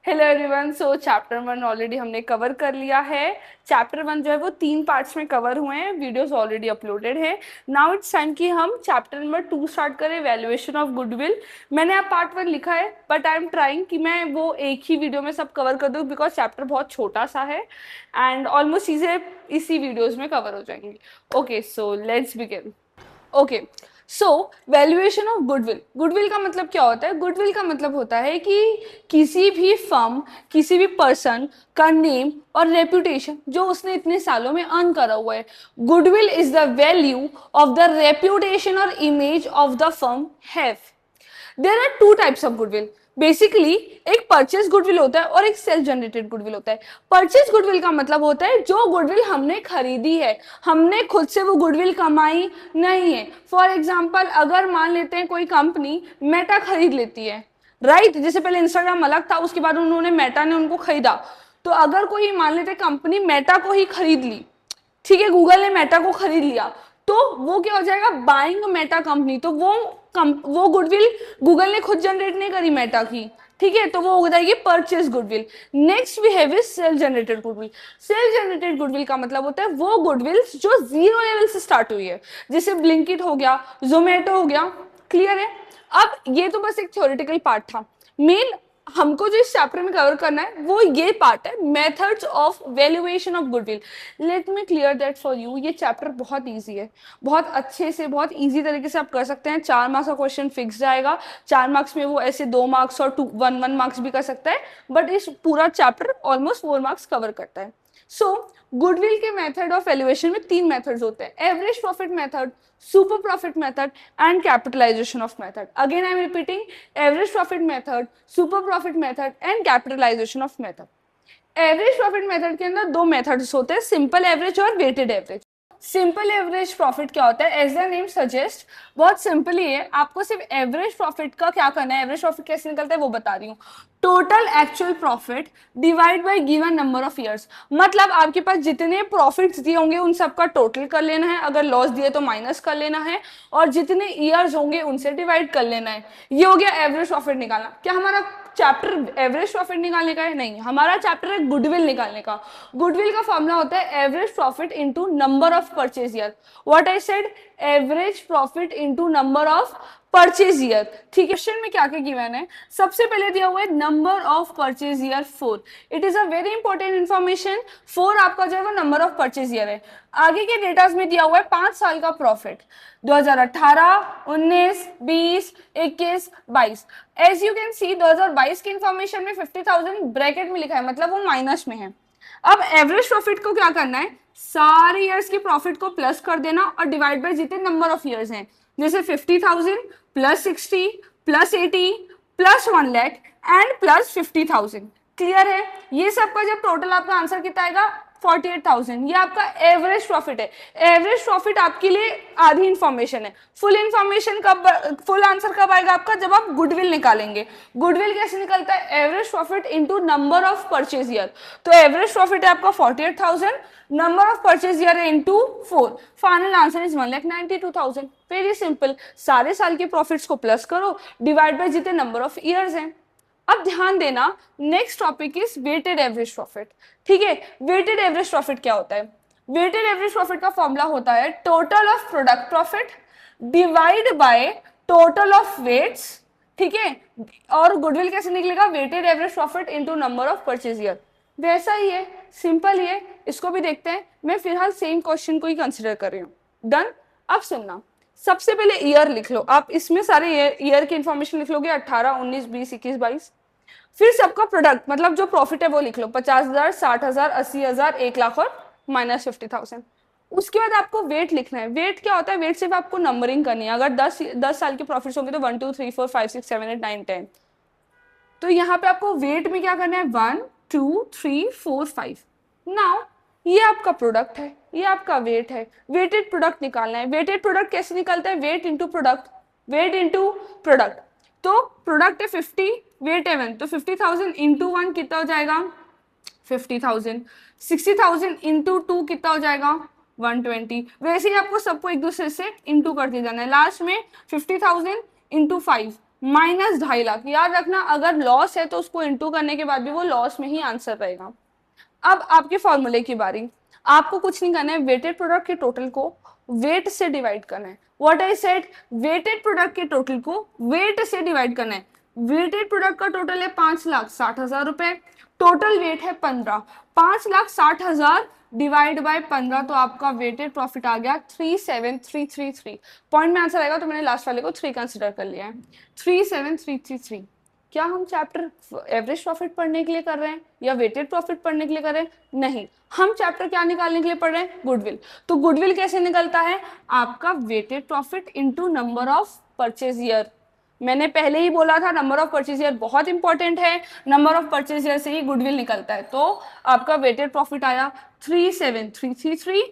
Hello everyone. सो chapter 1 already हमने cover कर लिया है। चैप्टर 1 जो है वो 3 पार्ट्स में कवर हुए हैं, वीडियोस ऑलरेडी अपलोडेड है। नाउ इट्स टाइम कि हम चैप्टर नंबर 2 स्टार्ट करें, वैल्यूएशन ऑफ गुडविल। मैंने अब पार्ट 1 लिखा है, बट आई एम ट्राइंग कि मैं वो एक ही वीडियो में सब कवर कर दूँ, बिकॉज चैप्टर बहुत छोटा सा है एंड ऑलमोस्ट चीज़ें इसी वीडियोज़ में कवर हो जाएंगी। Okay, so let's begin. Okay, so valuation of goodwill. Goodwill का मतलब क्या होता है? गुडविल का मतलब होता है कि किसी भी फर्म, किसी भी पर्सन का नेम और रेपुटेशन जो उसने इतने सालों में अर्न करा हुआ है। Goodwill is the value of the reputation और image of the firm have. There are two types of goodwill. Basically एक परचेज गुडविल होता है और एक सेल्फ जनरेटेड गुडविल होता है। परचेज गुडविल का मतलब होता है जो गुडविल हमने खरीदी है, हमने खुद से वो गुडविल कमाई नहीं है। फॉर एग्जाम्पल, अगर मान लेते हैं कोई कंपनी मेटा खरीद लेती है, राइट? जैसे पहले इंस्टाग्राम अलग था, उसके बाद उन्होंने मेटा ने उनको खरीदा। तो अगर कोई मान लेते कंपनी मेटा को ही खरीद ली, ठीक है, गूगल ने मेटा को खरीद लिया, तो वो क्या हो जाएगा? Buying Meta company. तो वो गुडविल गूगल ने खुद जनरेट नहीं करी मेटा की, ठीक है, तो वो हो जाएगी purchase goodwill. Next we have is self generated goodwill. Self generated goodwill का मतलब होता है वो गुडविल जो जीरो लेवल से स्टार्ट हुई है, जैसे ब्लिंकिट हो गया, जोमेटो हो गया। क्लियर है? अब ये तो बस एक थ्योरेटिकल पार्ट था। मेन हमको जो इस चैप्टर में कवर करना है वो ये पार्ट है, methods of valuation of goodwill. Let me clear that for you. ये चैप्टर बहुत इजी है, बहुत अच्छे से, बहुत इजी तरीके से आप कर सकते हैं। 4 मार्क्स का क्वेश्चन फिक्स जाएगा। 4 मार्क्स में वो ऐसे 2 मार्क्स और 1 मार्क्स भी कर सकता है, बट इस पूरा चैप्टर ऑलमोस्ट 4 मार्क्स कवर करता है। सो गुडविल के मेथड ऑफ वैल्यूएशन में 3 मेथड्स होते हैं: average profit method, super profit method and capitalisation of method. Again I am repeating, average profit method, super profit method and capitalisation of method. Average profit method के अंदर 2 methods होते हैं, simple average और weighted average. Simple average profit क्या होता है? As the name suggest, बहुत simple ही है। आपको सिर्फ एवरेज प्रॉफिट का क्या करना है, एवरेज प्रॉफिट कैसे निकलता है वो बता रही हूँ। Total actual profit divide bye given number of years. मतलब आपके पास जितने प्रॉफिट्स दिए होंगे उन सबका टोटल कर लेना है, अगर लॉस दिए तो माइनस कर लेना है, और जितने ईयर्स होंगे उनसे डिवाइड कर लेना है। ये हो गया एवरेज प्रॉफिट निकालना। क्या हमारा चैप्टर एवरेज प्रॉफिट निकालने का है? नहीं, हमारा चैप्टर है गुडविल निकालने का। गुडविल का फॉर्मूला होता है average profit into number of purchase year. What I said? Average profit into number of purchase year. ठीक है, क्वेश्चन में क्या क्या गिवन है? सबसे पहले दिया हुआ है number of purchase year 4। It is a very important information. 4 आपका जो है वो नंबर ऑफ परचेज ईयर है। आगे के डेटाज में दिया हुआ है 5 साल का profit, 2018, 19, 20, 21, 22। As you can see 2022 की इंफॉर्मेशन में 50,000 ब्रैकेट में लिखा है, मतलब वो माइनस में है। अब एवरेज प्रॉफिट को क्या करना है? सारे ईयर्स के प्रॉफिट को प्लस कर देना और डिवाइड बाय जितने नंबर ऑफ ईयर्स हैं, जैसे 50,000 plus 60 plus 80 plus 1 lakh and plus 50,000। Clear है? ये सबका जब टोटल आपका आंसर कितना आएगा? 48,000। ये आपका एवरेज प्रॉफिट है। एवरेज प्रॉफिट आपके लिए आधी इंफॉर्मेशन है। फुल इंफॉर्मेशन कब, फुल आंसर कब आएगा आपका? जब आप गुडविल निकालेंगे। गुडविल कैसे निकलता है? Average profit into number of purchase year. तो एवरेज प्रॉफिट है आपका 48,000, नंबर ऑफ परचेज ईयर है into 4। Final answer is 1,92,000। Very simple. सारे साल के प्रॉफिट्स को प्लस करो, डिवाइड बाय जितने नंबर ऑफ ईयर्स हैं। अब ध्यान देना, next topic is weighted average profit. ठीक है, वेटेड एवरेज प्रॉफिट क्या होता है? वेटेड एवरेज प्रॉफिट का फॉर्मूला होता है total of product profit divide by total of weights. ठीक है, और गुडविल कैसे निकलेगा? Weighted average profit into number of purchase year. वैसा ही है, सिंपल ही है। इसको भी देखते हैं। मैं फिलहाल सेम क्वेश्चन को ही कंसिडर कर रही हूँ। डन? अब सुनना, सबसे पहले ईयर लिख लो आप। इसमें सारे ईयर की इंफॉर्मेशन लिख लोगे, 18, 19, 20, 21, 22। फिर सबका प्रोडक्ट मतलब जो प्रॉफिट है वो लिख लो, 50,000, 60,000, 80,000, 1 लाख और माइनस 50,000। उसके बाद आपको वेट लिखना है। वेट क्या होता है? वेट सिर्फ आपको नंबरिंग करनी है। अगर 10 साल के प्रॉफिट्स होंगे तो 1 2 3 4 5 6 7 8 9 10। तो यहाँ पे आपको वेट में क्या करना है? 1 2 3 4 5। नाउ ये आपका प्रोडक्ट है, ये आपका वेट है। वेटेड प्रोडक्ट निकालना है। वेटेड प्रोडक्ट कैसे निकलता है? Weight into product, weight into product. तो प्रोडक्ट है 50, वेट है 1, तो 50,000 इंटू 1 कितना हो जाएगा? 50,000। 60,000 इंटू 2 कितना हो जाएगा? 120। वैसे ही आपको सबको एक दूसरे से इंटू करते जाना है। लास्ट में 50,000 इंटू 5 माइनस 2.5 लाख। याद रखना अगर लॉस है तो उसको इंटू करने के बाद भी वो लॉस में ही आंसर रहेगा। अब आपके फॉर्मूले की बारी। आपको कुछ नहीं करना है, वेटेड प्रोडक्ट के टोटल को वेट से डिवाइड करना है। What I said, weighted product के टोटल को वेट से डिवाइड करना है। वेटेड प्रोडक्ट का टोटल है 5,60,000 रुपए, टोटल वेट है 15, 5,60,000 डिवाइड बाय 15, तो आपका वेटेड प्रॉफिट आ गया 37333। पॉइंट में आंसर आएगा तो मैंने लास्ट वाले को 3 कंसिडर कर लिया है, 37333। क्या हम चैप्टर एवरेज प्रॉफिट पढ़ने के लिए कर रहे हैं या वेटेड प्रॉफिट पढ़ने के लिए कर रहे हैं? नहीं, हम चैप्टर क्या निकालने के लिए पढ़ रहे हैं? गुडविल। तो गुडविल कैसे निकलता है? आपका weighted profit into number of purchase year. मैंने पहले ही बोला था नंबर ऑफ परचेज ईयर बहुत इंपॉर्टेंट है, नंबर ऑफ परचेज ईयर से ही गुडविल निकलता है। तो आपका वेटेड प्रॉफिट आया 37333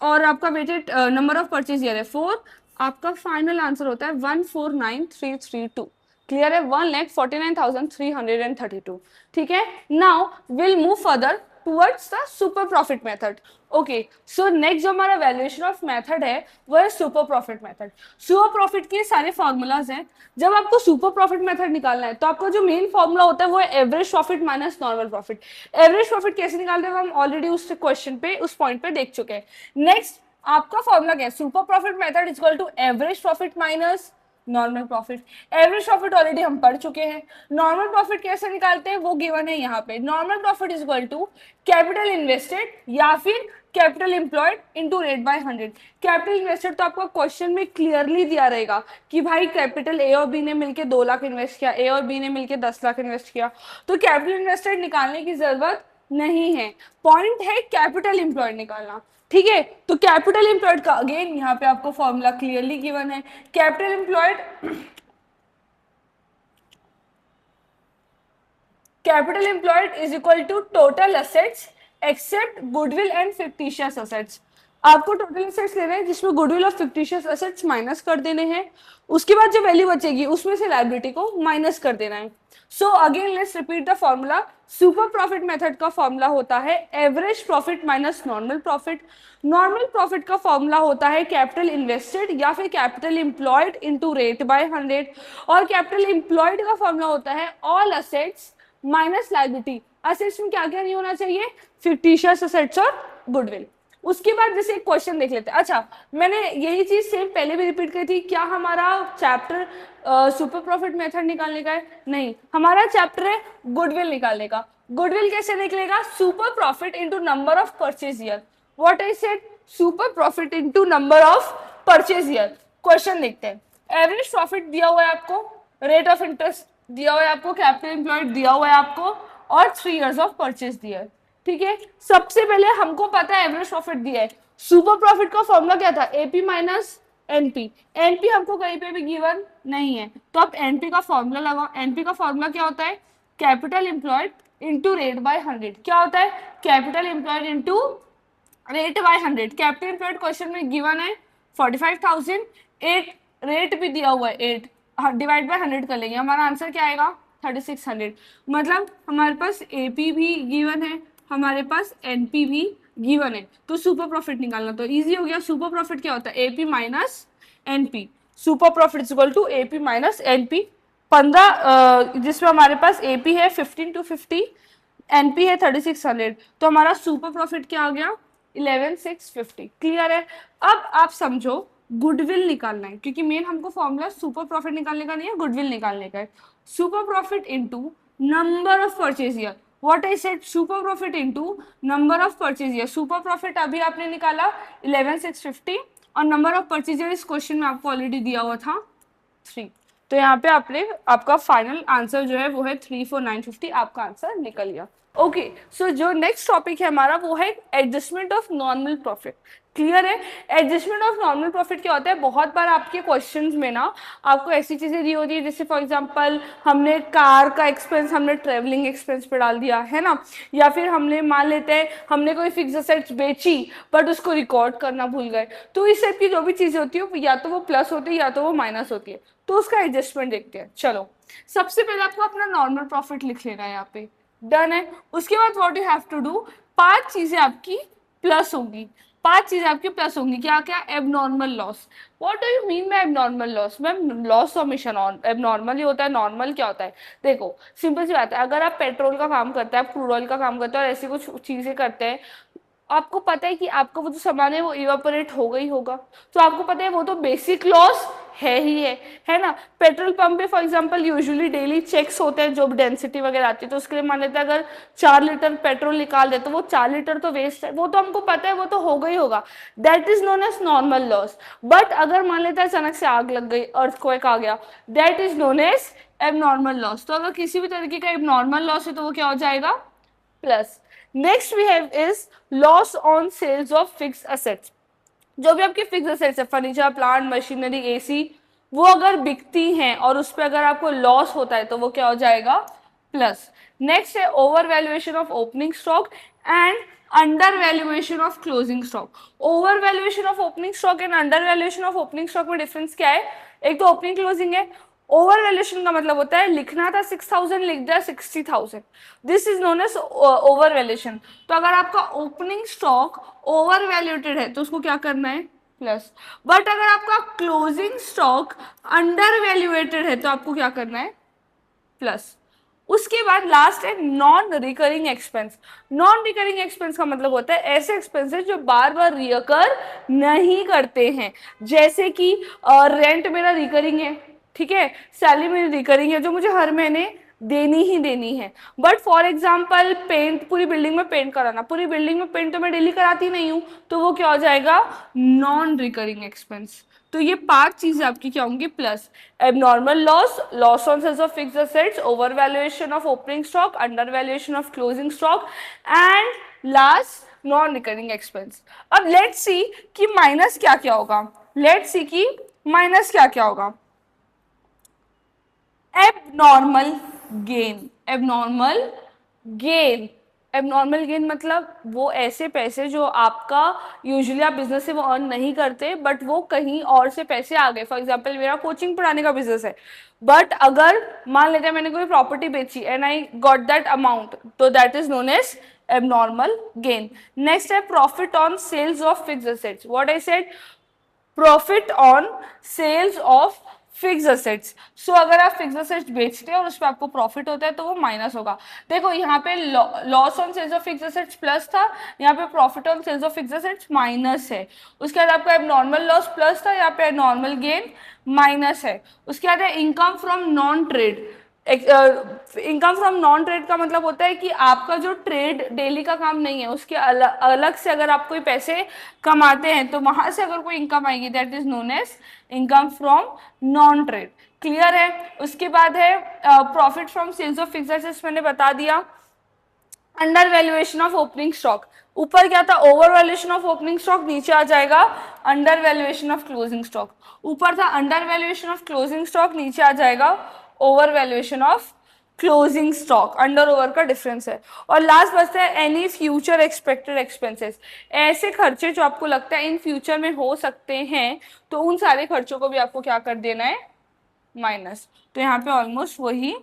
और आपका weighted number of purchase year है 4। आपका फाइनल आंसर होता है 149,332। क्लियर है? 1,49,332। ठीक है, now will move further towards the super profit method. Okay, so next जो हमारा वैल्यूएशन ऑफ मेथड है वो है super profit method. Super profit के सारे फॉर्मूलाज हैं। जब आपको सुपर प्रॉफिट मेथड निकालना है तो आपका जो मेन फॉर्मूला होता है वो है average profit minus normal profit. Average profit कैसे निकालते हैं हम ऑलरेडी उस क्वेश्चन पे, उस पॉइंट पे देख चुके हैं। नेक्स्ट आपका फॉर्मूला क्या है? Super profit method is equal to average profit minus normal profit. Average profit already हम पढ़ चुके हैं। नॉर्मल प्रॉफिट कैसे निकालते हैं वो गिवन है यहाँ पे। Normal profit is equal to capital invested या फिर capital employed into rate by 100। Capital invested तो आपको क्वेश्चन में क्लियरली दिया रहेगा कि भाई कैपिटल ए और बी ने मिलकर 2 लाख इन्वेस्ट किया, ए और बी ने मिलकर 10 लाख इन्वेस्ट किया, तो कैपिटल इन्वेस्टेड निकालने की जरूरत नहीं है। पॉइंट है कैपिटल एम्प्लॉयड निकालना। ठीक है, तो कैपिटल एम्प्लॉयड का अगेन यहाँ पे आपको फॉर्मूला क्लियरली गिवन है। Capital employed, capital employed is equal to total assets except goodwill and fictitious assets. आपको टोटल असेट्स लेने हैं जिसमें गुडविल और फिक्टिशियस असेट्स माइनस कर देने हैं, उसके बाद जो वैल्यू बचेगी उसमें से लायबिलिटी को माइनस कर देना है। So again let's repeat the formula. Super profit method का फॉर्मूला होता है average profit minus normal profit. Normal profit का फॉर्मूला होता है कैपिटल इन्वेस्टेड या फिर capital employed into rate by 100, और कैपिटल एम्प्लॉयड का फॉर्मूला होता है all assets minus liability. Assets में क्या क्या नहीं होना चाहिए? फिक्टिशियस असेट्स और गुडविल। उसके बाद जैसे एक क्वेश्चन देख लेते हैं। अच्छा, मैंने यही चीज सेम पहले भी रिपीट की थी। क्या हमारा चैप्टर सुपर प्रॉफिट मेथड निकालने का है? नहीं, हमारा चैप्टर है गुडविल निकालने का। गुडविल कैसे निकलेगा? Super profit into number of purchase year. What I said, super profit into number of purchase year. Question देखते हैं। एवरेज प्रॉफिट दिया हुआ है आपको, रेट ऑफ इंटरेस्ट दिया हुआ है आपको, कैपिटल एम्प्लॉयड दिया हुआ है आपको, और 3 इयर्स ऑफ परचेज दिया है। ठीक है, सबसे पहले हमको पता है एवरेज प्रॉफिट दिया है। सुपर प्रॉफिट का फॉर्मूला क्या था? AP minus NP. एनपी हमको कहीं पे भी गिवन नहीं है, तो आप एनपी का फॉर्मूला लगाओ। एनपी का फॉर्मूला क्या होता है? Capital employed into rate by 100। क्या होता है? Capital employed into rate by 100। Capital employed question में गिवन है 45,000, 8 रेट भी दिया हुआ है 8, डिवाइड बाय 100 कर लेंगे, हमारा आंसर क्या आएगा? 3600। मतलब हमारे पास एपी भी गिवन है, हमारे पास एनपी भी गिवन है, तो सुपर प्रॉफिट निकालना तो इजी हो गया। सुपर प्रॉफिट क्या होता है? AP minus NP. Super profit is equal to AP minus NP. 15 जिसमें हमारे पास एपी है 15,250, एनपी है 3600, तो हमारा सुपर प्रॉफिट क्या आ गया? 11,650। क्लियर है? अब आप समझो गुडविल निकालना है, क्योंकि मेन हमको फॉर्मूला सुपर प्रॉफिट निकालने का नहीं है, गुडविल निकालने का है। Super profit into number of purchase year. What I said, super profit into number of purchase year. Super profit अभी आपने निकाला 11,650 और नंबर ऑफ परचेज ईयर इस क्वेश्चन में आपको ऑलरेडी दिया हुआ था 3, तो यहाँ पे आपने आपका फाइनल आंसर जो है वो है 34,950। आपका आंसर निकल गया। ओके, सो जो नेक्स्ट टॉपिक है हमारा वो है adjustment of normal profit. Clear है? एडजस्टमेंट ऑफ नॉर्मल प्रॉफिट क्या होता है? बहुत बार आपके क्वेश्चंस में ना आपको ऐसी चीजें दी होती है, जैसे फॉर एग्जांपल हमने कार का एक्सपेंस हमने ट्रेवलिंग एक्सपेंस पे डाल दिया है ना, या फिर हमने मान लेते हैं हमने कोई फिक्स असेट्स बेची बट उसको रिकॉर्ड करना भूल गए, तो इस टाइप की जो भी चीजें होती है या तो वो प्लस होती है या तो वो माइनस होती है, तो उसका एडजस्टमेंट देखते हैं। चलो, सबसे पहले आपको अपना नॉर्मल प्रॉफिट लिख लेना है यहाँ पे, डन है। उसके बाद what you have to do, 5 चीजें आपकी प्लस होंगी। 5 चीजें आपकी प्लस होंगी। क्या क्या? Abnormal loss. What do you mean by abnormal loss? Ma'am loss हमेशा एबनॉर्मल ही होता है, नॉर्मल क्या होता है? देखो सिंपल सी बात है, अगर आप पेट्रोल का काम करते हैं, आप क्रूड ऑयल का काम करते हैं और ऐसी कुछ चीजें करते हैं, आपको पता है कि आपका वो जो सामान है वो इवापोरेट होगा ही होगा, तो आपको पता है वो तो बेसिक लॉस है ही है ना। पेट्रोल पंप पे for example usually daily checks होते हैं, जो डेंसिटी वगैरह आती है, तो उसके लिए मान लेते हैं अगर 4 लीटर पेट्रोल निकाल दे तो वो 4 लीटर तो वेस्ट है, वो तो हमको पता है, वो तो होगा ही होगा। That is known as normal loss. But अगर मान लेते हैं अचानक से आग लग गई, अर्थक्वेक आ गया, that is known as abnormal loss. तो अगर किसी भी तरीके का एबनॉर्मल लॉस है तो वो क्या हो जाएगा? Plus. Next we have is loss on sales of fixed assets. जो भी आपके फिक्स असेट्स है, फर्नीचर, प्लांट, मशीनरी, एसी, वो अगर बिकती हैं और उस पर अगर आपको लॉस होता है तो वो क्या हो जाएगा? प्लस। नेक्स्ट है over valuation of opening stock and under valuation of closing stock. Over valuation of opening stock and under valuation of opening stock में डिफरेंस क्या है? एक तो ओपनिंग क्लोजिंग है। ओवर वैल्यूएशन का मतलब होता है लिखना था 6,000 लिख दिया 60,000, this is known as over valuation. तो अगर आपका ओपनिंग स्टॉक ओवर वैल्यूटेड है तो उसको क्या करना है? प्लस। बट अगर आपका क्लोजिंग स्टॉक अंडर वैल्यूएटेड है तो आपको क्या करना है? प्लस। उसके बाद लास्ट है non recurring expense. Non recurring expense का मतलब होता है ऐसे एक्सपेंसेस जो बार बार रिकर नहीं करते हैं, जैसे कि रेंट मेरा रिकरिंग है, ठीक है, सैलरी मेरी रिकरिंग है जो मुझे हर महीने देनी ही देनी है। बट फॉर एग्जाम्पल पेंट, पूरी बिल्डिंग में पेंट कराना, पूरी बिल्डिंग में पेंट तो मैं डेली कराती नहीं हूँ, तो वो क्या हो जाएगा? Non recurring expense. तो ये 5 चीजें आपकी क्या होंगी? Plus. Abnormal loss, loss on sales of fixed assets, over valuation of opening stock, under valuation of closing stock and last non recurring expense. अब लेट्स सी कि माइनस क्या क्या होगा। लेट्स सी कि माइनस क्या क्या होगा। Abnormal gain. Abnormal gain. Abnormal gain मतलब वो ऐसे पैसे जो आपका यूजुअली आप बिजनेस से वो अर्न नहीं करते, बट वो कहीं और से पैसे आ गए। फॉर एग्जांपल मेरा कोचिंग पढ़ाने का बिजनेस है, बट अगर मान लेते हैं मैंने कोई प्रॉपर्टी बेची and I got that amount, तो that is known as abnormal gain. Next है profit on sales of fixed assets. What I said? Profit on sales of fix assets. So अगर आप फिक्स असेट्स बेचते हैं और उस पर आपको प्रॉफिट होता है तो वो माइनस होगा। देखो यहाँ पे loss on sales of fix assets plus था, यहाँ पे profit on sales of fix assets minus है। उसके बाद आपका एबनॉर्मल लॉस प्लस था, यहाँ पे नॉर्मल गेन माइनस है। उसके बाद है income from non trade. Income from non trade का मतलब होता है कि आपका जो ट्रेड डेली का काम नहीं है उसके अलग से अगर आप कोई पैसे कमाते हैं तो वहां से अगर कोई इनकम आएगी, that is known as income from non trade. Clear है? उसके बाद है profit from sales of fixed assets, मैंने बता दिया। Under valuation of opening stock, ऊपर क्या था? Over valuation of opening stock, नीचे आ जाएगा under valuation of closing stock. ऊपर था under valuation of closing stock, नीचे आ जाएगा over valuation of closing stock. Under over का डिफरेंस है। और लास्ट बचता है एनी फ्यूचर एक्सपेक्टेड एक्सपेंसेस। ऐसे खर्चे जो आपको लगता है इन फ्यूचर में हो सकते हैं, तो उन सारे खर्चों को भी आपको क्या कर देना है? माइनस। तो यहाँ पे ऑलमोस्ट वही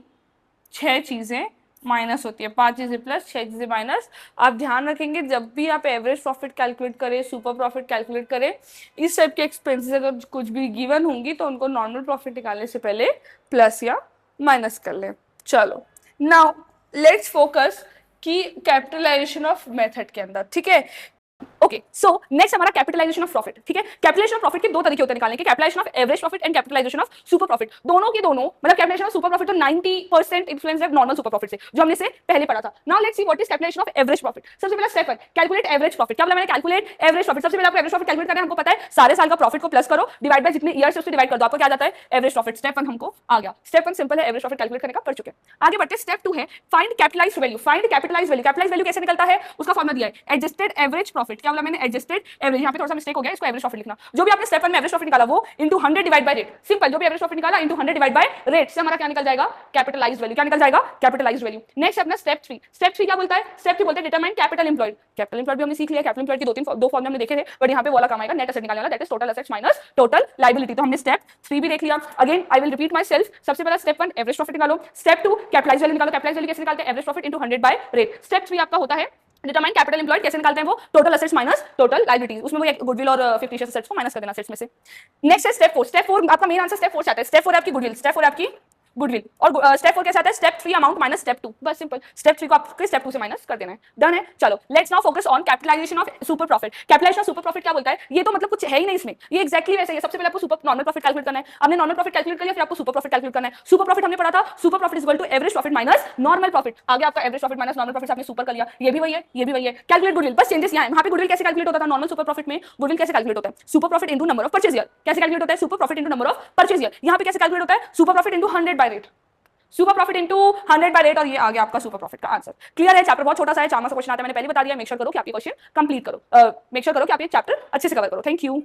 6 चीजें माइनस होती है, 5 चीजें प्लस 6 चीजें माइनस। आप ध्यान रखेंगे जब भी आप एवरेज प्रॉफिट कैलकुलेट करें, सुपर प्रॉफिट कैलकुलेट करें, इस टाइप के एक्सपेंसेस अगर कुछ भी गिवन होंगी तो उनको नॉर्मल प्रॉफिट निकालने से पहले प्लस या माइनस कर लें। चलो नाउ लेट्स फोकस कि कैपिटलाइजेशन ऑफ मेथड के अंदर, ठीक है। ओके, सो नेक्स्ट हमारा कैपिटलाइजेशन ऑफ प्रॉफिट, ठीक है। कैपिटलाइजेशन ऑफ प्रॉफिट के 2 तरीके होते हैं निकालने के, capitalisation of average profit and capitalisation of super profit. दोनों के दोनों मतलब कैपिटलाइजेशन ऑफ सुपर प्रॉफिट तो 90% इन्फ्लुएंस है नॉर्मल सुपर प्रॉफिट से, जो हमने से पहले पढ़ा था। Now let's see what is capitalisation of average profit. सबसे पहला स्टेप है कैलकुलेट एवरेज प्रॉफिट। क्या बोला मैंने? Calculate average profit. सबसे पहले आपको एवरेज प्रॉफिट कैलकुलेट करना है, हमको पता है सारे साल का प्रॉफिट को प्लस करो, डिवाइड बाय जितने ईयर से उससे डिवाइड कर दो, आपको क्या जाता है? Average profit. स्टेप 1 हमको आ गया। स्टेप 1 सिंपल है, एवरेज प्रॉफिट कैलकुलेट करने का, कर चुके हैं। आगे बढ़ते स्टेप 2 है find capitalised value. Find capitalised value. Capitalised value कैसे निकलता है? उसका फॉर्मूला दिया है एडजस्टेड एवरेज प्रॉफिट। क्या बोला मैंने? Adjusted average. यहाँ पे थोड़ा सा मिस्टेक हो गया, इसको एवरेज प्रॉफिट लिखना। जो भी आपने स्टेप 1 में एवरेज प्रॉफिट निकाला वो into 100 divide by rate. Simple, जो भी एवरेज प्रॉफिट निकाला इनटू 100 डिवाइड बाय रेट से हमारा क्या निकल जाएगा? Capitalised value. क्या निकल जाएगा? Capitalised value. नेक्स्ट अपना स्टेप 3। स्टेप 3 क्या बोलता है? स्टेप 3 बोलते हैं determine capital employed. Capital employed भी हमने सीख लिया। कैपिटल एम्प्लॉयड के दो फॉर्मूले हमने देखे थे, बट यहाँ पे वाला काम आएगा नेट एसेट निकालने वाला, that is total assets minus total liability. तो हमने स्टेप 3 भी देख लिया। Again I will repeat my self. सबसे पहला स्टेप 1 एवरेज प्रॉफिट निकालो। स्टेप 2 कैपिटलाइज्ड वैल्यू निकालो। कैपिटलाइज्ड वैल्यू कैसे निकालते हैं? Average profit into 100 by rate. Step 3 आपका होता है डिटरमाइन कैपिटल एम्प्लॉयड कैसे निकालते हैं वो, total assets minus total liabilities, उसमें वो गुडविल और फिक्टिशियस असेट्स को माइनस कर देना असेट्स में से। नेक्स्ट है स्टेप 4। स्टेप 4 आपका मेन आंसर स्टेप 4 से आता है। स्टेप 4 है आपकी गुडविल, स्टेप 4 है आपकी गुडविल, और स्टेप 4 कैसे आता है, स्टेप 3 अमाउंट माइनस स्टेप 2, बस सिंपल, स्टेप 3 को आपके स्टेप 2 से माइनस कर देना है, डन है। चलो let's now focus on capitalisation of super profit. Capitalisation of super profit क्या बोलता है, ये तो मतलब कुछ है ही नहीं इसमें, ये एक्जैक्टली वैसे ही है। सबसे पहले आपको सुपर नॉर्मल प्रॉफिट कैलकुलेट करना है, आपने नॉर्मल प्रॉफिट कैलकुलेट कर लिया, फिर आपको सुपर प्रॉफिट कैलकुलेट करना है। सुपर प्रॉफिट हमने पढ़ा था, super profit is equal to average profit minus normal profit, आगे आपका average profit minus normal profit आपने सुपर कर लिया, ये भी वही है, ये भी वही है। कैलकुलेट गुडविल, बस चेंजेस यहाँ है। वहाँ पे गुडविल कैसे कैलकुलेट होता था नॉर्मल सुपर प्रॉफिट में, गुडविल कैसे कैलकुलेट होता है, super profit into number of purchase year, कैसे कैलकुलेट होता है, super profit into number of purchase year. यहाँ पे कैसे कैलकुलेट होता है, super profit into 100 by rate, super profit into 100 by rate, और ये आ गया आपका सुपर प्रॉफिट का आंसर। क्लियर है, चैप्टर बहुत छोटा सा है, 4 मार्क्स का क्वेश्चन आता है, मैंने पहले बता दिया। मेक श्योर करो कि आप ये क्वेश्चन कंप्लीट करो, मेक श्योर करो कि आप ये चैप्टर अच्छे से कवर करो। Thank you.